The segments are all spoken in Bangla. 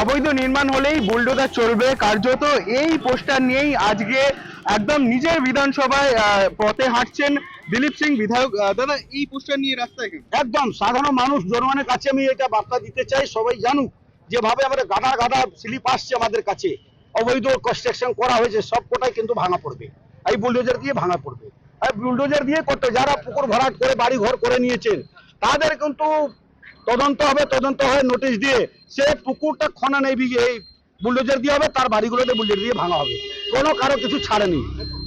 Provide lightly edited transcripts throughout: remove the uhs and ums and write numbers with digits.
অবৈধ নির্মাণ হলেই বুলডোজার চলবে কার্যত এই পোস্টার নিয়েই আজকে একদম নিজের বিধানসভায় পথে হাঁটছেন দিলীপ সিং বিধায়ক। দাদা, এই পোস্টার নিয়ে রাস্তায় কেন? একদম সাধারণ মানুষ জনগণের কাছে আমি এটা বার্তা দিতে চাই, সবাই জানুক যেভাবে আমাদের গাদা গাদা স্লিপ আসছে আমাদের কাছে, অবৈধ কনস্ট্রাকশন করা হয়েছে সবকটাই কিন্তু ভাঙা পড়বে, এই বুলডোজার দিয়ে ভাঙা পড়বে। আর বুলডোজার দিয়ে করতে যারা পুকুর ভরাট করে বাড়ি ঘর করে নিয়েছেন তাদের কিন্তু তদন্ত হবে, তদন্ত হয়ে নোটিশ দিয়ে সে পুকুরটা খনন এই বুলডোজার দিয়ে হবে, তার বাড়িগুলোতে বুলডোজার দিয়ে ভাঙা হবে, কোনো কারো কিছু ছাড়েনি।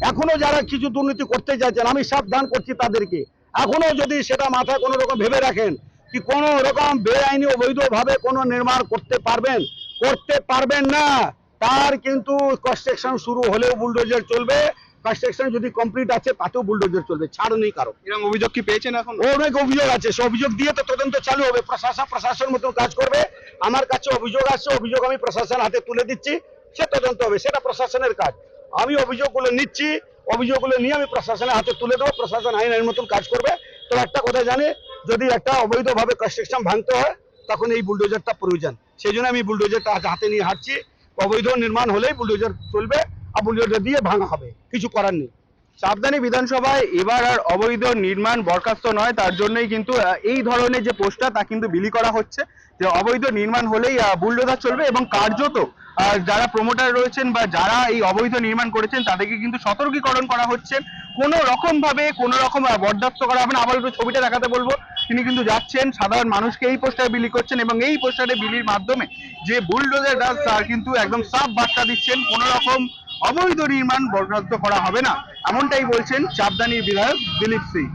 এখনো যারা কিছু দুর্নীতি করতে চাইছেন আমি সাবধান করছি তাদেরকে, এখনো যদি সেটা মাথায় কোনো রকম ভেবে রাখেন কি কোনো রকম বেআইনি অবৈধভাবে কোনো নির্মাণ করতে পারবেন না, তার কিন্তু কনস্ট্রাকশন শুরু হলেও বুলডোজার চলবে, কনস্ট্রাকশন যদি কমপ্লিট আছে তাতেও বুলডোজার চলবে, ছাড় নেই কারো। এরকম অভিযোগ কি পেয়েছেন? এখন অনেক অভিযোগ আছে, সে অভিযোগ দিয়ে তো তদন্ত চালু হবে, প্রশাসন মতো কাজ করবে। আমার কাছে অভিযোগ আসছে, অভিযোগ আমি প্রশাসন হাতে তুলে দিচ্ছি, সে তদন্ত হবে, সেটা প্রশাসনের কাজ। আমি অভিযোগগুলো নিচ্ছি, অভিযোগগুলো নিয়ে আমি প্রশাসনের হাতে তুলে দেবো, প্রশাসন আইনের মতন কাজ করবে। তো একটা কথা জানে, যদি একটা অবৈধভাবে কনস্ট্রাকশন ভাঙতে হয় তখন এই বুলডোজারটা প্রয়োজন, সেই জন্য আমি বুলডোজারটা হাতে নিয়ে হাঁটছি। অবৈধ নির্মাণ হলেই বুলডোজার চলবে আর বুলডোজার দিয়ে ভাঙা হবে, কিছু করার নেই। সাবধানী বিধানসভায় এবার আর অবৈধ নির্মাণ বরখাস্ত নয়, তার জন্যই কিন্তু এই ধরনের যে পোস্টার তা কিন্তু বিলি করা হচ্ছে যে অবৈধ নির্মাণ হলেই বুলডোজার চলবে, এবং কার্যত যারা প্রমোটার রয়েছেন বা যারা এই অবৈধ নির্মাণ করেছেন তাদেরকে কিন্তু সতর্কীকরণ করা হচ্ছে, কোনো রকম ভাবে কোনো রকম বরদাস্ত করা হবে না। আবার একটু ছবিটা দেখাতে বলবো, তিনি কিন্তু যাচ্ছেন সাধারণ মানুষকে এই পোস্টার বিলি করছেন, এবং এই পোস্টারে বিলির মাধ্যমে যে বুলডোজার রাজ তার কিন্তু একদম সাফ বার্তা দিচ্ছেন, কোনো রকম অবৈধ নির্মাণ বরখাস্ত করা হবে না, এমনটাই বলছেন চাপদানির বিধায়ক দিলীপ সিং।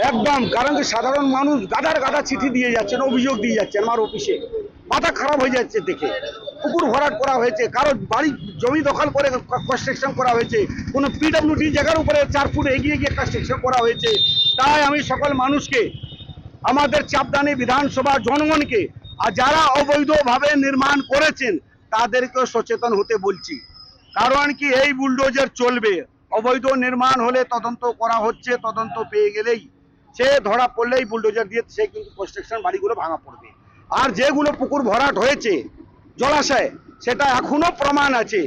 একদম, কারণ কি সাধারণ মানুষ গাদার গাদা চিঠি দিয়ে যাচ্ছেন, অভিযোগ দিয়ে যাচ্ছেন, আমার অফিসে মাথা খারাপ হয়ে যাচ্ছে দেখে। পুকুর ভরাট করা হয়েছে, কারো বাড়ি জমি দখল করে কনস্ট্রাকশন করা হয়েছে, কোনো পিডব্লিউডি জায়গার উপরে 4 ফুট এগিয়ে গিয়ে কনস্ট্রাকশন করা হয়েছে। তাই আমি সকল মানুষকে, আমাদের চাপদানি বিধানসভা জনগণকে, আর যারা অবৈধভাবে নির্মাণ করেছেন তাদেরকে সচেতন হতে বলছি। কারণ কি এই বুলডোজার চলবে, অবৈধ নির্মাণ হলে তদন্ত করা হচ্ছে, তদন্ত পেয়ে গেলেই সে ধরা পড়লেই বুলডোজার দিয়ে সে কিন্তু কনস্ট্রাকশন বাড়িগুলো ভাঙা পড়বে। আর যেগুলো পুকুর ভরাট হয়েছে জলাশয়, সেটা এখনো প্রমাণ আছে,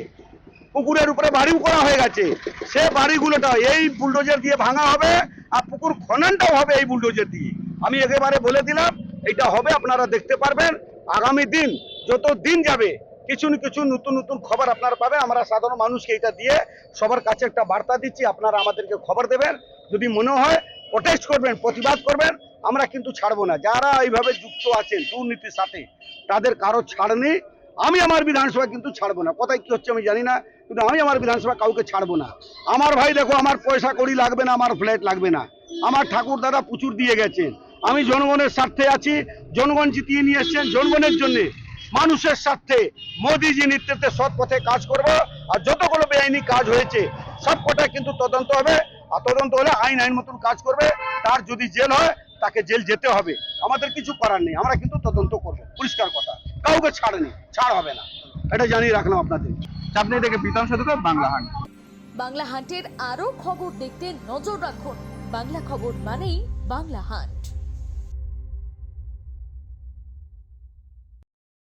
পুকুরের উপরে বাড়িও করা হয়ে গেছে, সে বাড়িগুলোটা এই বুলডোজার দিয়ে ভাঙা হবে, আর পুকুর খননটাও হবে এই বুলডোজার দিয়ে। আমি একেবারে বলে দিলাম এটা হবে, আপনারা দেখতে পারবেন আগামী দিন, যত দিন যাবে কিছু না কিছু নতুন নতুন খবর আপনারা পাবেন। আমরা সাধারণ মানুষকে এটা দিয়ে সবার কাছে একটা বার্তা দিচ্ছি, আপনারা আমাদেরকে খবর দেবেন, যদি মনে হয় প্রটেস্ট করবেন, প্রতিবাদ করবেন, আমরা কিন্তু ছাড়বো না। যারা এইভাবে যুক্ত আছেন দুর্নীতির সাথে তাদের কারো ছাড় নেই, আমি আমার বিধানসভা কিন্তু ছাড়বো না। কোথায় কি হচ্ছে আমি জানি না, কিন্তু আমি আমার বিধানসভা কাউকে ছাড়বো না। আমার ভাই দেখো, আমার পয়সা কড়ি লাগবে না, আমার ফ্ল্যাট লাগবে না, আমার ঠাকুর দাদা প্রচুর দিয়ে গেছেন, আমি জনগণের স্বার্থে আছি, জনগণ জিতিয়ে নিয়ে এসছেন জনগণের জন্য, মানুষের স্বার্থে মোদিজি নেতৃত্বে সৎ পথে কাজ করব। আর যতগুলো বেআইনি কাজ হয়েছে সবকটা কিন্তু তদন্ত হবে, আর তদন্ত হলে আইন মতন কাজ করবে, তার যদি জেল হয় তাকে জেল যেতে হবে, আমাদের কিছু করার নেই, আমরা কিন্তু তদন্ত করবো, পরিষ্কার কথা, কাউকে ছাড়েনি, ছাড় হবে না, এটা জানিয়ে রাখলাম আপনাদের। চাপদানি থেকে প্রীতম সদুকার, বাংলা হান্ট। বাংলা হান্টের আরও খবর দেখতে নজর রাখুন। বাংলা খবর মানেই বাংলা হান্ট।